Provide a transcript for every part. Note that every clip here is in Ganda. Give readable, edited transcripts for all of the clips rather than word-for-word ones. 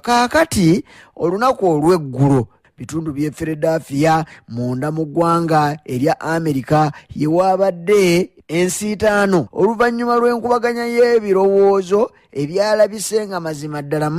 Kakati olunaku olw'eggulo bitundu by'e Philadelphia munda mu ggwanga erya Amerika ye waabadde ensiitaano oluvannyuma lw'enkubaganya y'ebirowoozo ebyalabise nga mazima ddala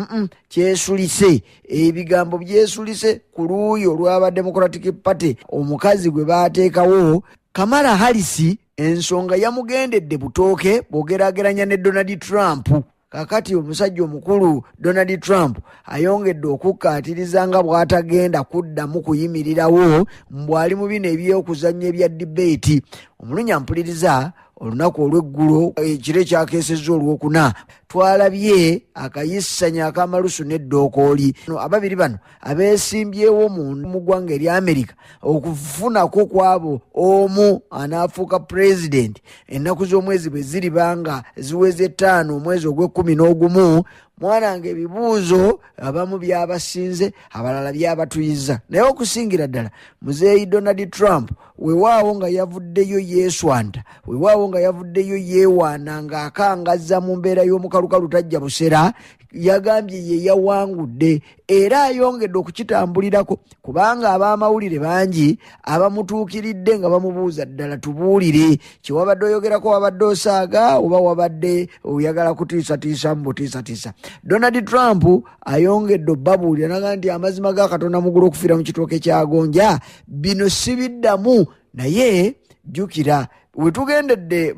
kyesulise ebigambo byesulise ku luuyi olw'aba Democratic Party omukazi gwe baateekawo Kamala Harris ensonga yamugendedde butooke bw'ogeraageranya ne Donald Trump. Kakati omusajja omukulu Donald Trump ayongedde okukkaatiriza nga bw'atagenda kuddamu kuyimirirawo mbw'ali mu bino eby'okuzannya ebya debate. Omulunya mpuliriza olunaku olw'eggulo ekiro ekyakeesezza olwokuna twalabye akayisanya akamalusu n'eddookooli ababiri bano abeesimbyewo mu ggwanga erya Amerika okufunako kwabo omu anaafuuka pulezidenti ennaku z'omwezi bwe ziribanga ziweze 5 omwezi ogw'e11. Mwanange ebibuuzo abamu byabasinze abalala byabatuyiza naye okusingira ddala muzeeyi Donald Trump weewaawo nga yavuddeyo yeeswanta weewaawo nga yavuddeyo yeewaana ng'akangazza mu mbeera y'omukalukalu tajja busera yagambye ye yawangudde era ayongedde okukitambulirako kubanga ab'amawulire bangi abamutuukiridde nga bamubuuza ddala tubuulire kyewabadde oyogerako wabadde osaaga oba wabadde oyagala kutiisatiisa mu butiisatiisa. Donald Trump ayongedde obbabuulira naga nti amazima ga Katonda mugulu okufiira mu kitooke kyagonja bino sibiddamu naye jjukira wetugendedde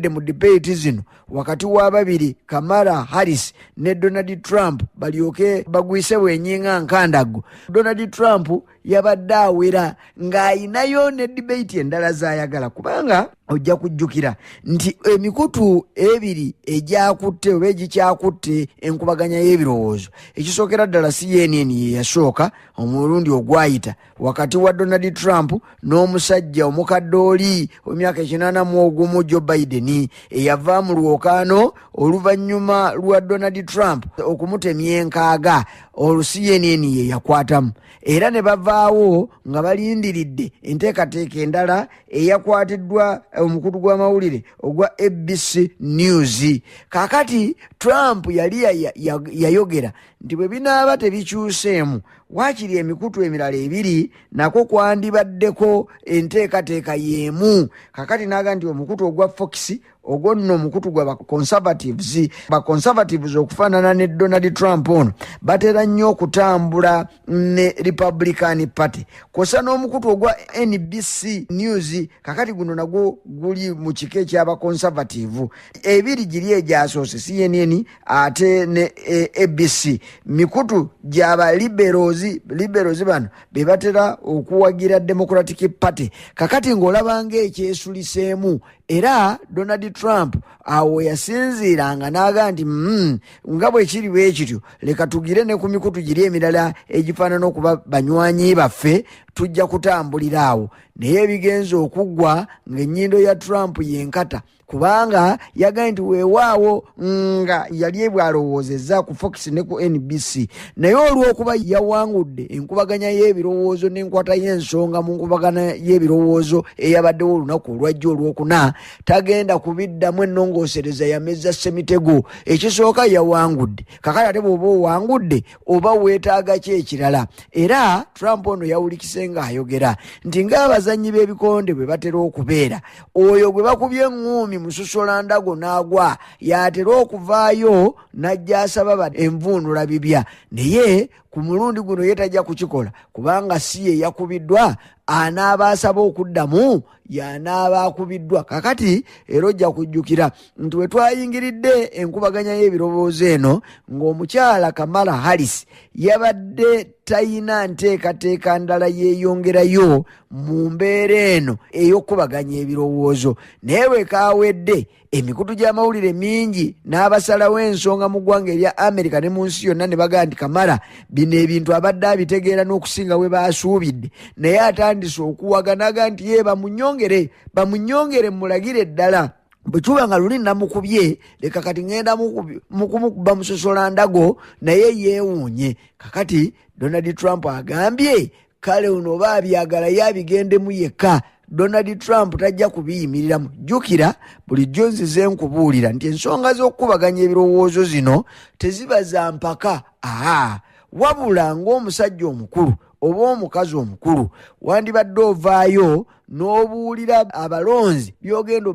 mu debate zino wakati w'ababiri Kamala Harris ne Donald Trump balyoke bagwise bwenyinga nkandago. Donald Trump yabadde awera ng'ayinayo ne debate endala z'ayagala kubanga ojja kujjukira nti emikutu ebiri egyakutte oba egikyakutte enkubaganya y'ebirowoozo ekisookera ddala CNN ye yasooka omulundi ogwayita wakati wa Donald Trump n'omusajja omukadde oli w'emyaka 81 Joe Biden eyava mu lwokaano oluvannyuma lwa Donald Trump okumutemya enkaaga CNN ye yakwatamu era ne bavaawo nga balindiridde enteekateeka endala eyakwatiddwa omukutu gw'amawulire ogwa ABC News. Kakati Trump yali yayogera nti bwe binaaba tebikyuseemu waakiri emikutu emirala ebiri nako kwandibaddeko enteekateeka y'emu. Kakati n'aga nti omukutu ogwa Fox ogwo nno omukutu gwa Conservatives okufaanana ne Donald Trump ono batera nnyo okutambula ne Republican Party kosa n'omukutu ogwa NBC News kakati guno nagwo guli mu kika eky'aba Conservative ebiri giri egyasoose CNN ate ne ABC mikutu gy'aba liberals bano be batera okuwagira Democratic Party. Kakati ng'olabanga ekyesuliseemu era Donald Trump awo yasinziiranga n'aga nti nga bwe kiri bwe kityo leka tugire ne ku mikutu giri emirala egifaanana okuba banywanyi baffe tujja kutambulira awo naye ebigenza okuggwa ng'ennyindo ya Trump yenkata kubanga yagaye nti weewaawo nga yali bwalowoozezza ku Fox ne ku NBC naye olw'okuba yawangudde enkubaganya y'ebirowoozo n'enkwata y'ensonga mu nkubagana y'ebirowoozo eyabaddewo olunaku olwajja olwokuna tagenda kubiddamu ennongoosereza yamezza semitego ekisooka yawangudde kakati ate bw'oba owangudde oba weetaaga ki ekirala. Era Trump ono yawulikise ng'ayogera nti ng'abazannyi b'ebikonde bwe batera okubeera oyo gwe bakubye eŋŋuumi mususolandago n'agwa yatera okuvaayo n'ajja asaba envuunula bibya naye ku mulundi guno yetajja kukikola kubanga si ye yakubiddwa anaaba asaba okuddamu y'anaaba akubiddwa. Kakati era ojja kujjukira nti we twayingiridde enkubaganya y'ebirowoozo eno ng'omukyala Kamala Harris yabadde tayina nteekateeka ndala yeeyongerayo mu mbeera eno ey'okubaganya ebirowoozo naye bwe kaawedde emikutu gy'amawulire mingi n'abasalawo ensonga mu ggwanga erya Amerika ne mu nsi yonna ne bagaa nti Kamala bino ebintu abadde abitegeera n'okusinga we baasuubidde naye atandise okuwaganaga nti ye bamunyongere mulagire ddala bwe kiba nga luli namukubye leka kati ngenda mukumukuba musosolandago naye yeewuunye. Kakati Donald Trump agambye kale uno oba abyagala yabigendemu yekka Donald Trump tajja kubiyimiriramu. Jjukira bulijjo nzize nkubuulira nti ensonga z'okukubaganya ebirowoozo zino teziba za mpaka. Wabula ng'omusajja omukulu oba omukazi omukulu wandibadde ovaayo n'obuulira abalonzi byogenda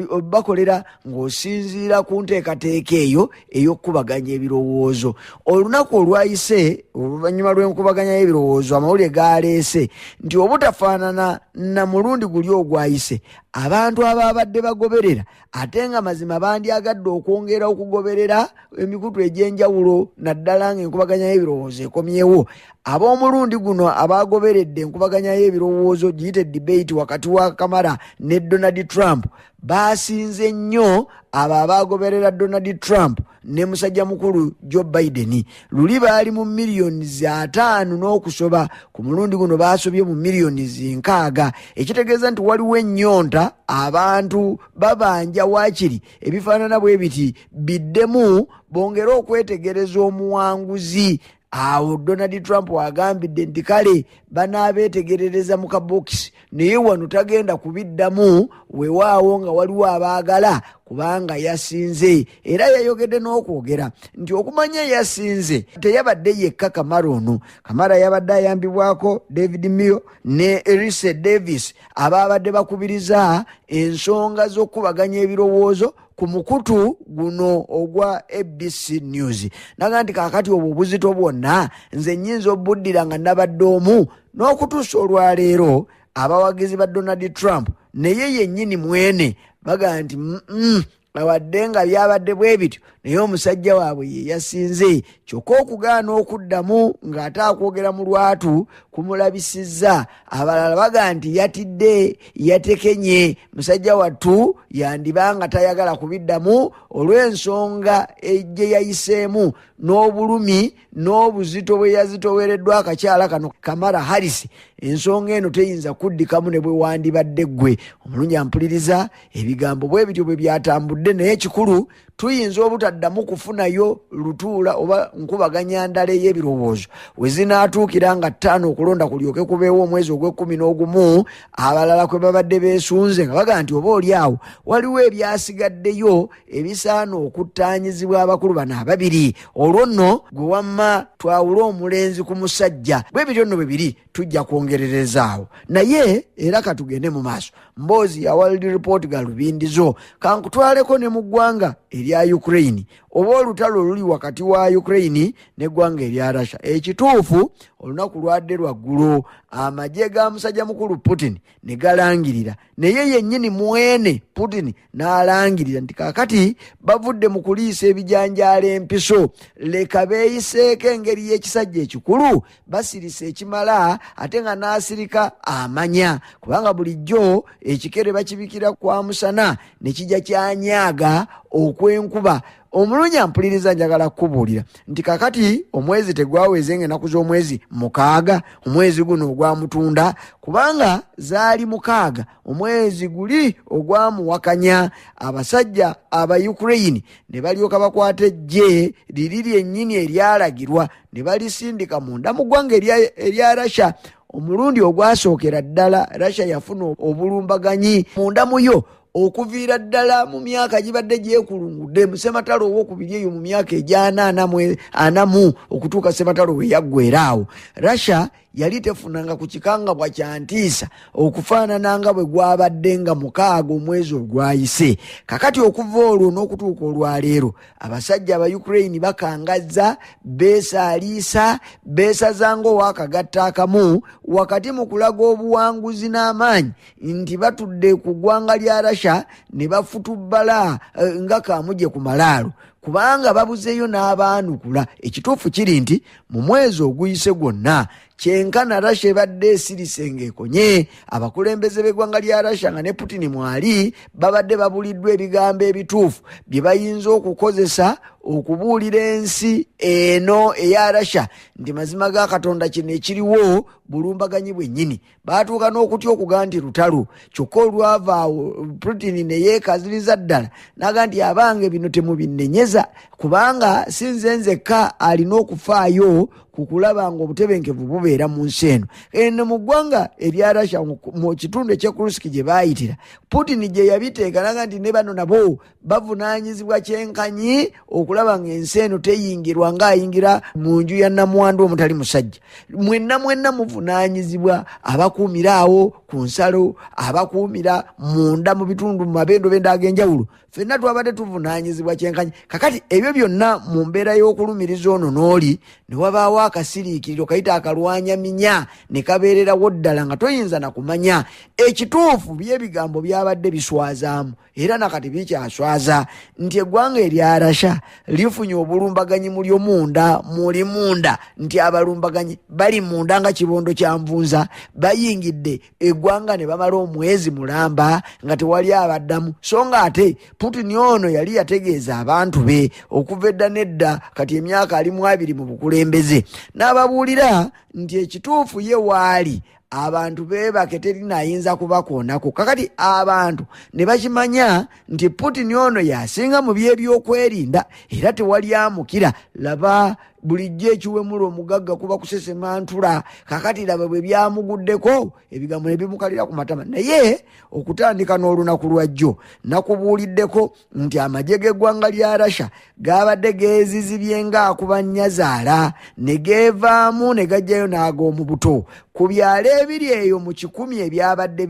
obbakolera ng'osinziira ku nteekateeka eyo ey'okukubaganya ebirowoozo. Olunaku olwayise oluvannyuma lw'enkubaganya y'ebirowoozo amawulire gaaleese nti obutafaanana na mulundi guli ogwayise abantu ababadde bagoberera ate nga mazima bandyagadde okwongera okugoberera emikutu egy'enjawulo naddala ng'enkubaganya y'ebirowoozo ekomyewo. Ab'omulundi guno abagoberedde enkubaganya y'ebirowoozo giyite debate wakati wa Kamala ne Donald Trump basinze nnyo abo abagoberera Donald Trump ne musajja mukulu Joe Biden. Luli baali mu millions 5 n'okusoba, ku mulundi guno baasobye mu millions 6. Ekitegeeza nti waliwo ennyonta abantu babanja waakiri ebifaanana bwe biti biddemu bongere okwetegereza omuwanguzi. Awo Donald Trump agambidde nti kale banaabeetegerereza mu kabokisi naye wano tagenda kubiddamu weewaawo nga waliwo abaagala kubanga yasinze. Era yayogedde n'okwogera nti okumanya yasinze teyabadde yekka Kamala ono. Kamala yabadde ayambibwako David Mio ne Reese Davis ababadde bakubiriza ensonga z'okubaganya ebirowoozo ku mukutu guno ogwa ABC News. Naga nti kaakati obwo obuzito bwonna nze nnyinza obuddira nga nabadde omu n'okutuusa olwaleero abawagizi ba Donald Trump naye yennyini mwene baga nti awadde nga byabadde bwe bityo naye omusajja waabwe ye yasinze. Kyokka okugaana okuddamu ng'ate akwogera mu lwatu kumulabisizza. Abalala baga nti yatidde yatekenye musajja wattu yandibanga tayagala kubiddamu olw'ensonga gye yayiseemu n'obulumi n'obuzito bwe yazitowereddwa akakyala kano Kamala Harris. Ensonga eno teyinza kuddikamu ne bwe wandibadde ggwe. Omulungi ampuliriza ebigambo bwe bityo bwe byatambudde naye ekikulu tuyinza obutaddamu kufunayo lutuula oba nkubaganya ndala ey'ebirowoozo we zinaatuukira nga 5 okulonda kulyoke kubeewo omwezi ogw'11 abalala kwe babadde beesunze nga baga nti oba oli awo waliwo ebyasigaddeyo ebisaana okuttaanyizibwa abakulu bano ababiri. Olwo nno gwe wamma twawule omulenzi ku musajja. Bwe bityo nno bwe biri tujja kwongererezaawo naye era katugende mu maaso. Mboozi ya World Report galubindizo kankutwaleko ne mu ggwanga erya Ukraine oba olutalo oluli wakati wa Ukraine n'eggwanga erya Russia. Ekituufu olunaku lwadde lwaggulu amagye ga musajja mukulu Putin ne galangirira naye yennyini mwene Putin n'alangirira nti kaakati bavudde mu kuliisa ebijanjaala empiso leka beeyiseeko engeri y'ekisajja ekikulu basirisa ekimala ate nga n'asirika amanya kubanga bulijjo ekikere bakibikira kwa musana ne kijja kyanyaaga okwenkuba. Omulungi ampuliriza njagala kukubuulira nti kakati omwezi tegwaweze ng'ennaku z'omwezi 6 omwezi guno ogwa Mutunda kubanga zaali 6 omwezi guli ogwamuwakanya abasajja aba Ukraine ne balyoka bakwata eggye liri lyennyini eryalagirwa ne balisindika munda mu ggwanga erya Russia. Omulundi ogwasookera ddala Russia yafuna obulumbaganyi munda muyo okuviira ddala mu myaka gibadde gyekulungudde mu Sematalo ow'okubiri eyo mu myaka anamu okutuuka Sematalo we yaggweeraawo. Russia yali tefunanga ku kikangabwa kya ntiisa okufaanana nga bwe gwabadde nga 6 omwezi ogwayise. Kakati okuva olwo n'okutuuka olwaleero abasajja aba Ukraine bakangazza beesaaliisa beesazanga ow'akagatta akamu wakati mu kulaga obuwanguzi n'amaanyi nti batudde ku ggwanga lya Russia ne bafutubbala nga kaamuje ku malaalo kubanga babuzeeyo n'abaanukula. Ekituufu kiri nti mu mwezi oguyise gwonna kyenkana Russia ebadde esirise ng'ekonye. Abakulembeze b'eggwanga lya Russia nga ne Putin mwali babadde babuliddwa ebigambo ebituufu bye bayinza okukozesa okubuulira ensi eno eya Russia nti mazima ga Katonda kino ekiriwo bulumbaganyi bwennyini. Baatuuka n'okutya okuga nti lutalo. Kyokka olwavaawo Putin ne yeekaziriza ddala n'aga nti abange bino temubinnenyeza kubanga si nze nzekka alina okufaayo kukulaba nga obutebenkevu bubeera mu nsi eno. Eno mu ggwanga erya Russia mu kitundu eky'Kursk gye baayitira, Putin gye yabiteeka naga nti ne bano nabo bavunaanyizibwa kyenkanyi okulaba ng'ensi eno teyingirwa ng'ayingira mu nju ya nnamwandu omutali musajja. Mwenna muvunaanyizibwa, abakuumira awo ku nsalo, abakuumira munda mu bitundu mu mabendobendo ag'enjawulo, ffenna twabadde tuvunaanyizibwa kyenkanyi. Kakati ebyo byonna mu mbeera y'okulumiriza ono n'oli ne wabaawo akasiriikiriro kayita akalwanyaminya ne kabeererawo ddala nga toyinza na kumanya ekituufu by'ebigambo byabadde biswazaamu era nakati bikyaswaza nti eggwanga erya Russia lifunye obulumbaganyi mulyo munda nti abalumbaganyi bali munda nga kibondo kya nvunza, bayingidde eggwanga ne bamala omwezi mulamba nga tewali abaddamu. So nga ate Putin ono yali yategeeza abantu be okuva edda nedda, kati emyaka ali mu 2 mu bukulembeze, n'ababuulira nti ekituufu ye waali abantu beebake terinaayinza kubakoonako. Kakati abantu ne bakimanya nti Putin ono yasinga mu by'ebyokwerinda era tewali amukira. Laba bulijjo ekiwemula omugagga kuba kusesemantula. Kakati laba bwe byamuguddeko ebigambo ne bimukalira ku matama. Naye okutandika n'olunaku lwajjo nakubuuliddeko nti amagye g'eggwanga lya Russia gaabadde geezizibye ng'akuba nnyazaala ne geevaamu ne gajjayo n'ag'omu buto ku byalo ebiri eyo mu 10 ebyabadde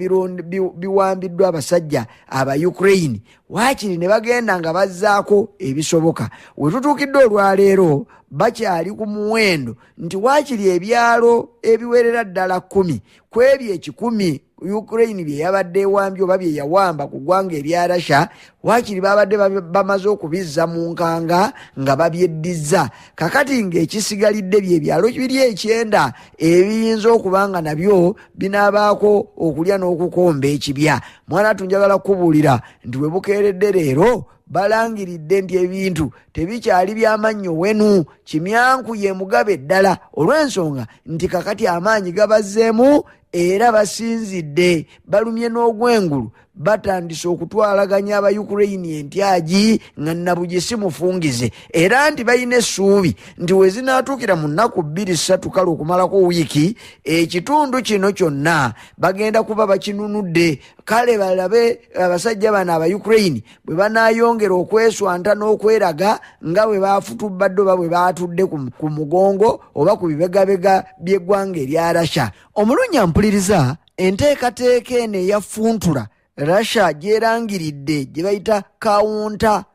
biwambiddwa abasajja aba Ukraine. Waakiri ne bagenda nga bazzaako ebisoboka. We tutuukidde olwaleero bakyali ku muwendo nti waakiri ebyalo ebiwerera ddala 10 ku ebyo 10 Ukraine bye yabadde ewambye oba bye yawamba ku ggwanga erya Russia, waakiri babadde bamaze okubizza mu nkanga nga babyeddiza. Kakati ng'ekisigalidde bye byalo biri 9 ebiyinza okubanga nabyo binaabaako okulya n'okukomba ekibya. Mwana tunjagala kubuulira nti we bukeeredde leero balangiridde nti ebintu tebikyali byamannyo wenu, kimyanku ye mugabe ddala, olw'ensonga nti kakati amaanyi gabazzeemu era basinzidde, balumye n'ogwengulu, batandise okutwalaganya aba Ukraine entyagi nga nabugisi mufungize, era nti balina essuubi nti we zinaatuukira mu nnaku 2-3 kale okumalako wiiki ekitundu kino kyonna bagenda kuba bakinunudde. Kale balabe abasajja bano aba Ukraine bwe banaayongera okweswanta n'okweraga nga bwe baafutubadde oba bwe baatudde ku mugongo oba ku bibegabega by'eggwanga erya Russia. Omulunya mpuliriza enteekateeka eno eyafuntula Russia gyerangiridde gye bayita counter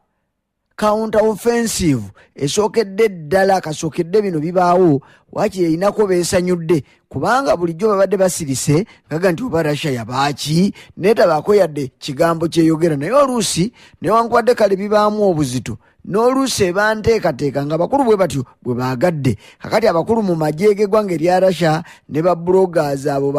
offensive esookedde ddala, kasookedde bino bibaawo, waakiri erinako beesanyudde kubanga bulijjo babadde basirise ngaga nti oba Russia yabaaki neetabaako yadde kigambo kyeyogera. Naye oluusi newankubadde kale bibaamu obuzito n'oluusi eba nteekateeka nga bakulu bwe batyo bwe baagadde. Kakati abakulu mu magye g'eggwanga erya Russia ne babulogazi abo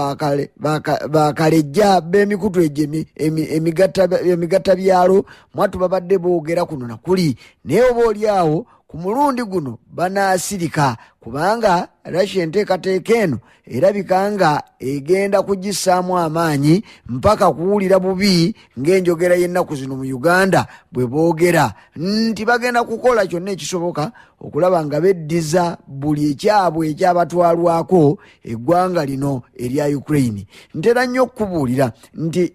bakalejja b'emikutu egyo emigatta byalo mwatu babadde boogera kuno na kuli. Naye oba oli awo ku mulundi guno banaasirika kubanga Russia enteekateeka eno erabika nga egenda kugissaamu amaanyi mpaka kuwulira bubi ng'enjogera y'ennaku zino mu Uganda bwe boogera nti bagenda kukola kyonna ekisoboka okulaba nga beddiza buli ekyabwe ekyabatwalwako eggwanga lino erya Ukraine. Ntera nnyo okubuulira nti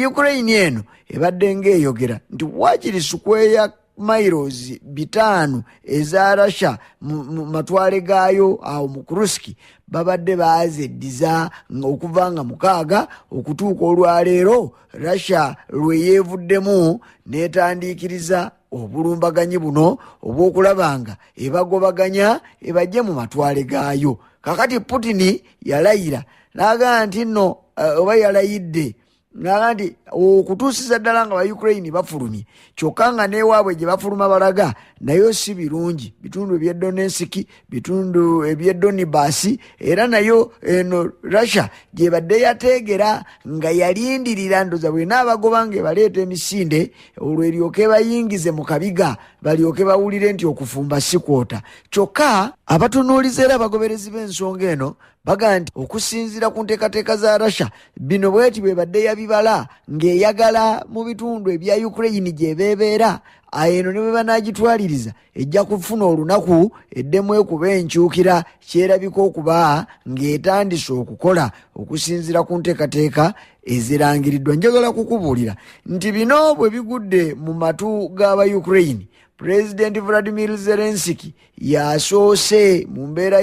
Ukraine eno ebadde ng'eyogera nti waakiri sukweya miles 5 eza Russia mu matwale gaayo awo mu Kursk babadde baazeddiza okuva nga 6 okutuuka olwaleero Russia lwe yeevuddemu n'etandiikiriza obulumbaganyi buno obw'okulabanga ebagobaganya ebajje mu matwale gaayo. Kakati Putin yalayira n'agamba nti nno oba yalayidde nga nti okutuusiza ddala nga Ukraine bafulumye kyokka nga neewaabwe gye bafuluma balaga nayo si birungi, bitundu eby'Donetsk, bitundu eby'Donbass, era nayo eno Russia gye badde yateegera nga yalindirira ndoza bwe n'abagoba ng'ebaleeta emisinde olwo eryoke bayingize mu kabiga balyoke bawulire nti okufumba si kwota. Kyokka abatunuuliza era abagoberezi b'ensonga eno baga nti okusinziira ku nteekateeka za Russia bino bweti bwe badde yabibala ng'eyagala mu bitundu ebya Ukraine gye beebeera eno ne bwe banagitwaliriza ejja kufuna olunaku eddemu ekuba enkyukira kyerabika okuba ng'etandise okukola okusinziira ku nteekateeka ezirangiriddwa. Njagala kukubuulira nti bino bwe bigudde mu matu g'aba Ukraine, President Vladimir Zelensky yasoose mu mbeera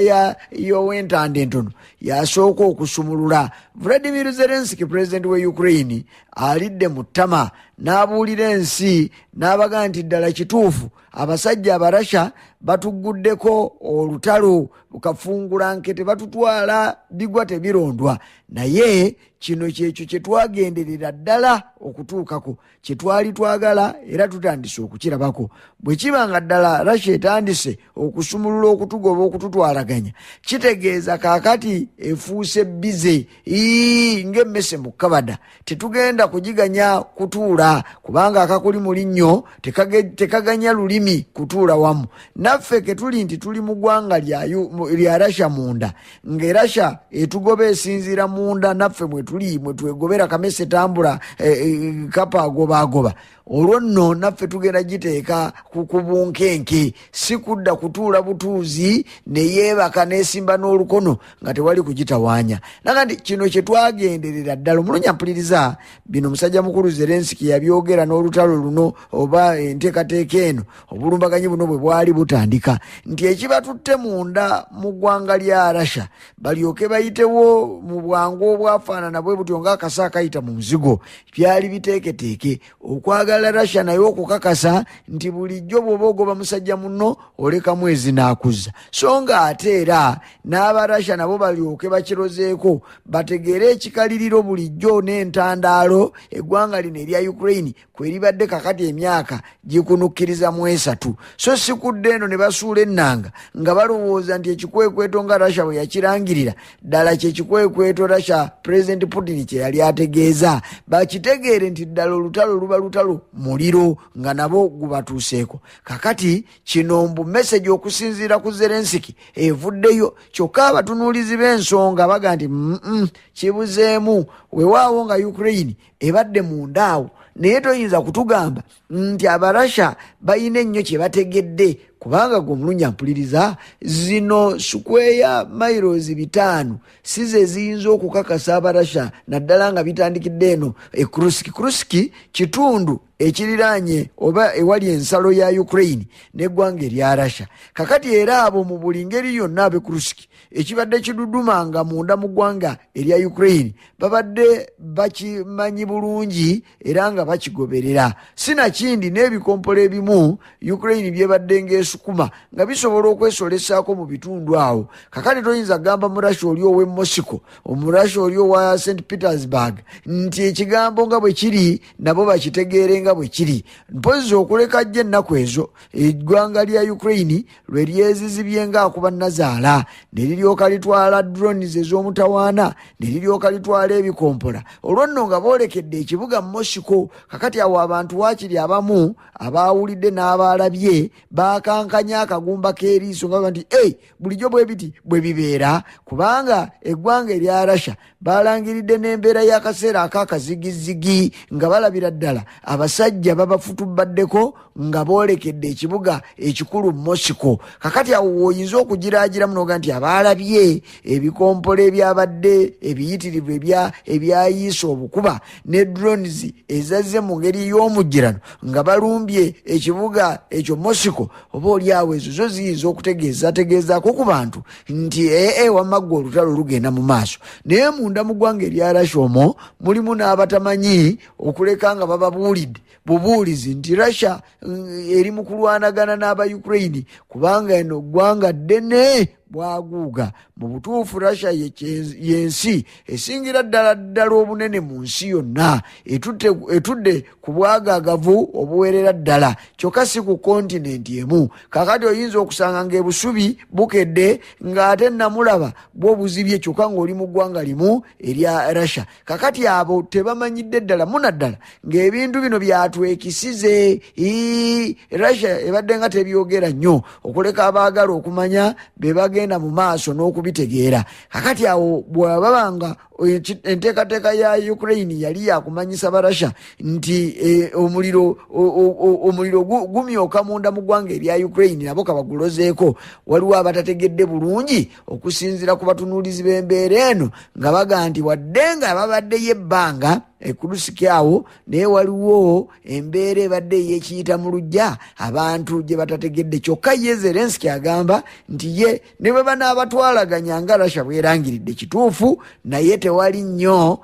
y'owentanda entono yasooka okusumulula. Vladimir Zelensky, president wa Ukraine, alidde mu ttama n'abuulira ensi n'abaga nti ddala kituufu abasajja abarasha batuguddeko olutalo bukafungula nkete batutwala bigwa tebirondwa, naye kino kyekyo kye twagenderera ddala okutuukako, kye twali twagala era tutandise okukirabako. Bwe kiba nga ddala Russia etandise okusumulula okutugoba okututwalaganya, kitegeeza kaakati efuuse bize ng'emmese mu kabada, tetugenda kugiganya kutuula kubanga akakuli mu linnyo tekaganya lulimi kutuula wamu. Naffe ke tuli nti tuli mu ggwanga lya Russia munda, nga Russia etugoba esinziira munda, naffe mwe tuli mwe twegobera kamese tambula kapa agoba. Olwo nno naffe tugenda giteeka ku bunkenke, si kudda kutuula butuuzi ne yeebaka n'esimba n'olukono nga tewali kugitawaanya. Nakati kino kye twagenderera ddala. Omulunya mpuliriza bino musajja mukulu Zelensky yabyogera n'olutalo luno oba enteekateeka eno obulumbaganyi buno bwe bwali butandika, nti ekibatutte munda mu ggwanga lya Russia balyoke bayitewo mu bwangu obwafaanana bwe butyo ng'akasa akayita mu muzigo. Byali biteeketeeke okwagala Russia naye okukakasa nti bulijjo bw'oba ogoba musajja muno oleka mwezi n'akuzza. So nga ate era n'aba Russia nabo balyoke bakirozeeko bategeere ekikaliriro bulijjo n'entandaalo eggwanga lino erya Ukraine kwe libadde kakati emyaka gikunukkiriza mu 3. So si kudde eno ne basuula ennanga nga balowooza nti ekikwekweto nga Russia bwe yakirangirira ddala kye kikwekweto Russia President Putin kye yali ategeeza. Bakitegeere nti ddala olutalo luba lutalo muliro nga nabo gubatuuseeko. Kakati kino mbu message okusinziira ku Zelensky evuddeyo, kyokka abatunuulizi b'ensonga baga nti kibuzeemu weewaawo nga Ukraine ebadde mundaawo, naye toyinza kutugamba nti abarasha bayina ennyo kye bategedde, kubanga gomulunya mpuliriza zino sukweya miles 5 size ziyinza okukakasa abarasha naddala nga bitandikidde eno Kursk kitundu ekiriraanye oba ewali ensalo ya Ukraine n'eggwanga erya Russia. Kakati era abo mu buli ngeri yonna abe Kursk ekibadde kidudumanga munda mu ggwanga erya Ukraine babadde bakimanyi bulungi era nga bakigoberera. Sinakindi n'ebikompolo ebimu Ukraine byebadde ng'esukuma nga bisobola okwesolesaako mu bitundu awo. Kakati toyinza gamba mu Russia oli ow'e Moscow, omu Russia oli owa St. Petersburg nti ekigambo nga bwe kiri nabo bakitegeere nga bwe kiri. Mpozi okuleka jje ennaku ezo eggwanga lya Ukraine lwe lyezizibye ng'akuba nazaala ne liryoka litwala drones ez'omutawaana ne liryoka litwala ebikompola. Olwo nno nga boolekedde ekibuga Moscow. Kakati awo abantu waakiri abamu abaawulidde n'abaalabye bakankanya akagumba k'eriiso nga nti bulijjo bwe biti bwe bibeera, kubanga eggwanga erya Russia balangiridde n'embeera y'akaseera ak'akazigizigi nga balabira ddala abasajja babafutubaddeko nga boolekedde ekibuga ekikulu Moscow. Kakati awo woyinza okugiraagira munoga nti abaalabye ebikompolo ebyabadde ebiyitirivu ebyayiisa obukuba ne drones ezazze mu ngeri y'omujjirano nga balumbye ekibuga ekyo Moscow, oba oliawo ezo zo ziyinza okutegeezaako ku bantu nti wamagga olutalo lugenda mu maaso. Naye munda mu ggwanga erya Russia omwo mulimu n'abatamanyi okuleka nga bababuulidde bubuulizi nti Russia eri mu kulwanagana n'aba Ukraine kubanga eno ggwanga ddene bwaguuga. Mu butuufu Russia yensi esingira ddala obunene mu nsi yonna, etudde ku bwagaagavu obuwerera ddala, kyokka si ku kontinenti emu. Kakati oyinza okusanga ng'ebusubi bukedde ng'ate namulaba bw'obuzibye kyokka ng'oli mu ggwanga limu erya Russia. Kakati abo tebamanyidde ddala munaddala ng'ebintu bino byatwekisize. Russia ebadde nga tebyogera nnyo okuleka abaagala okumanya be bagenda mu maaso n'okubitegeera. Kakati awo bw'ababanga enteekateeka ya Ukraine yali yakumanyisa Barasha nti omuliro gumyoka munda mu ggwanga erya Ukraine nabo kabagulozeeko. Waliwo abatategedde bulungi okusinziira ku batunuulizi b'embeera eno nga baga nti wadde nga babaddeyo ebbanga ekulusiki awo naye waliwo embeera ebadde eyekiyita mu lujja abantu gye batategedde. Kyokka ye Zelensky agamba nti ye ne bwe banaabatwalaganya nga Russia bwerangiridde kituufu naye tewali nnyo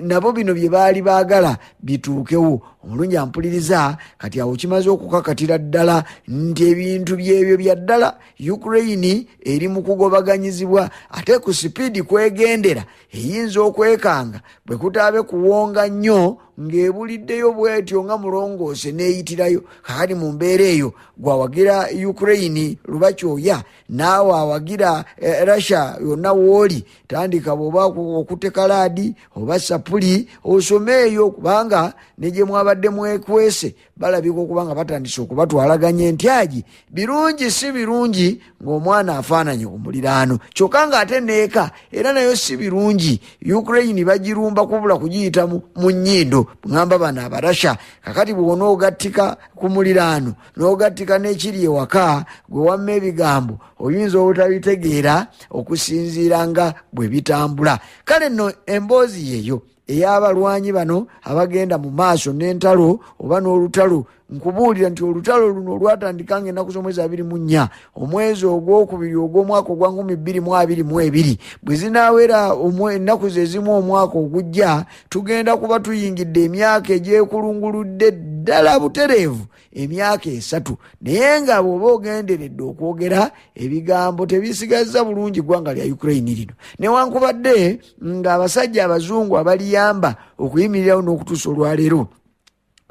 nabo bino bye baali baagala bituukewo. Omulungi ampuliriza kati awo kimaze okukakatira ddala nti ebintu byebyo bya ddala Ukraine eri mu kugobaganyizibwa ate ku sipiidi kwegendera eyinza okwekanga bwe kutaabe kuwonga nnyo ng'ebuliddeyo bwetyo nga mulongoose neeyitirayo. Kakati mu mbeera eyo gwawagira Ukraine lubakyoya naawe awagira Russia yonna wooli tandika bw'oba okuteka laadi oba sapuli osomeeyo kubanga ne gye mwabadde mwekwese balabika okuba nga batandise okubatwalaganya entyagi. Birungi si birungi ng'omwana afaananye ku muliraano kyokka ng'ate neeka era nayo si birungi Ukraine bagirumba kubula kugiyita mu nnyindo ngamba bano Abarasha. Kakati bw'onoogattika ku muliraano n'ogattika n'ekiri ewaka gwe wamma ebigambo oyinza obutabitegeera okusinziira nga bwe bitambula. Kale nno emboozi yeeyo ey'abalwanyi bano abagenda mu maaso n'entalo oba n'olutalo. Nkubuulira nti olutalo luno lwatandika ng'ennaku z'omwezi 24 omwezi ogwokubiri ogw'omwaka ogwa 2022 bwe zinaawera ennaku zezimu omwaka ogujja tugenda kuba tuyingidde emyaka egyekulunguludde ddala butereevu emyaka 3. Naye nga bw'oba ogenderedde okwogera ebigambo tebisigazza bulungi ggwanga lya Ukraine lino newankubadde ng'abasajja abazungu abaliyamba okuyimirirawo n'okutuusa olwaleero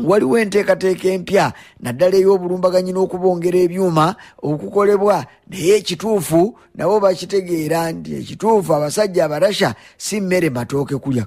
waliwo enteekateeka empya naddala ey'obulumbaganyi n'okubongera ebyuma okukolebwa. Naye ekituufu nabo bakitegeera nti ekituufu abasajja Abarasha si mmere matooke kulya.